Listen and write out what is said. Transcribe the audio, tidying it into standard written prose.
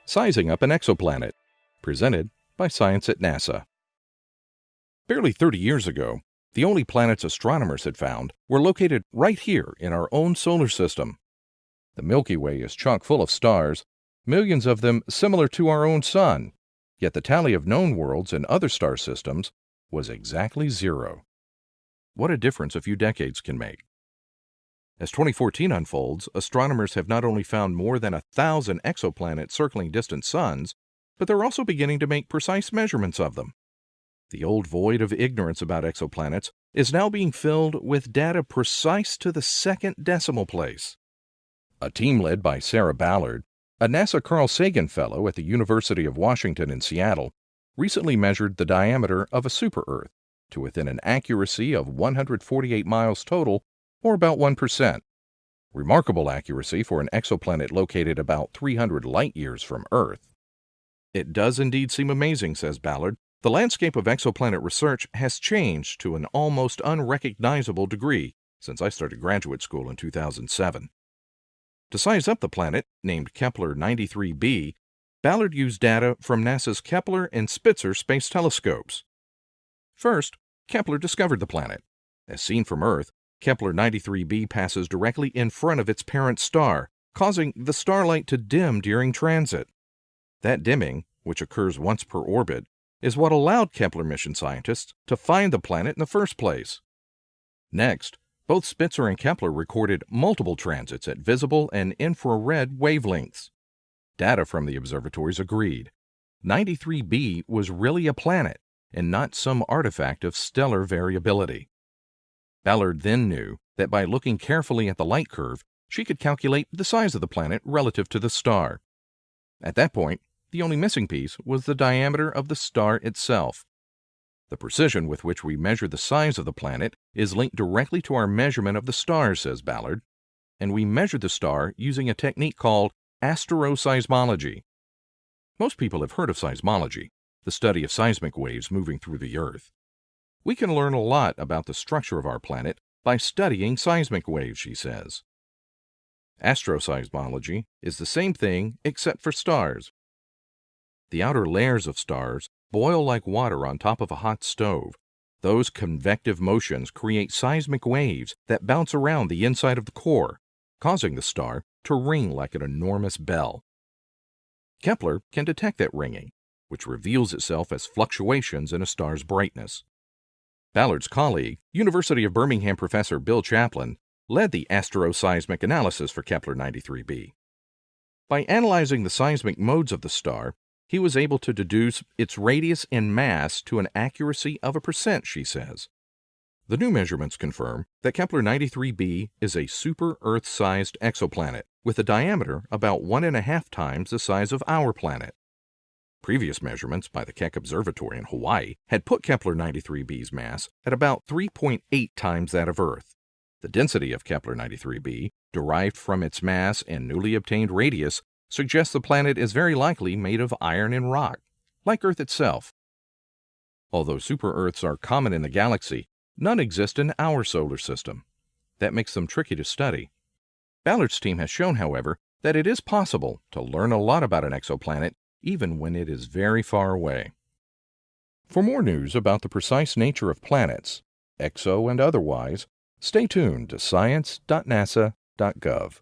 Sizing Up an Exoplanet, presented by Science at NASA. Barely 30 years ago, the only planets astronomers had found were located right here in our own solar system. The Milky Way is chock full of stars, millions of them similar to our own Sun, yet the tally of known worlds in other star systems was exactly 0. What a difference a few decades can make. As 2014 unfolds, astronomers have not only found more than 1,000 exoplanets circling distant suns, but they're also beginning to make precise measurements of them. The old void of ignorance about exoplanets is now being filled with data precise to the second decimal place. A team led by Sarah Ballard, a NASA Carl Sagan Fellow at the University of Washington in Seattle, recently measured the diameter of a super-Earth to within an accuracy of 148 miles total, or about 1%. Remarkable accuracy for an exoplanet located about 300 light-years from Earth. It does indeed seem amazing, says Ballard. The landscape of exoplanet research has changed to an almost unrecognizable degree since I started graduate school in 2007. To size up the planet, named Kepler 93b, Ballard used data from NASA's Kepler and Spitzer space telescopes. First, Kepler discovered the planet. As seen from Earth, Kepler 93b passes directly in front of its parent star, causing the starlight to dim during transit. That dimming, which occurs once per orbit, is what allowed Kepler mission scientists to find the planet in the first place. Next, both Spitzer and Kepler recorded multiple transits at visible and infrared wavelengths. Data from the observatories agreed. 93b was really a planet, and not some artifact of stellar variability. Ballard then knew that by looking carefully at the light curve, she could calculate the size of the planet relative to the star. At that point, the only missing piece was the diameter of the star itself. The precision with which we measure the size of the planet is linked directly to our measurement of the star, says Ballard, and we measure the star using a technique called astroseismology. Most people have heard of seismology, the study of seismic waves moving through the Earth. We can learn a lot about the structure of our planet by studying seismic waves, she says. Astroseismology is the same thing except for stars. The outer layers of stars boil like water on top of a hot stove. Those convective motions create seismic waves that bounce around the inside of the core, causing the star to ring like an enormous bell. Kepler can detect that ringing, which reveals itself as fluctuations in a star's brightness. Ballard's colleague, University of Birmingham professor Bill Chaplin, led the astroseismic analysis for Kepler 93b. By analyzing the seismic modes of the star, he was able to deduce its radius and mass to an accuracy of 1%, she says. The new measurements confirm that Kepler 93b is a super-Earth-sized exoplanet with a diameter about 1.5 times the size of our planet. Previous measurements by the Keck Observatory in Hawaii had put Kepler 93b's mass at about 3.8 times that of Earth. The density of Kepler 93b, derived from its mass and newly obtained radius, suggests the planet is very likely made of iron and rock, like Earth itself. Although super-Earths are common in the galaxy, none exist in our solar system. That makes them tricky to study. Ballard's team has shown, however, that it is possible to learn a lot about an exoplanet even when it is very far away. For more news about the precise nature of planets, exo and otherwise, stay tuned to science.nasa.gov.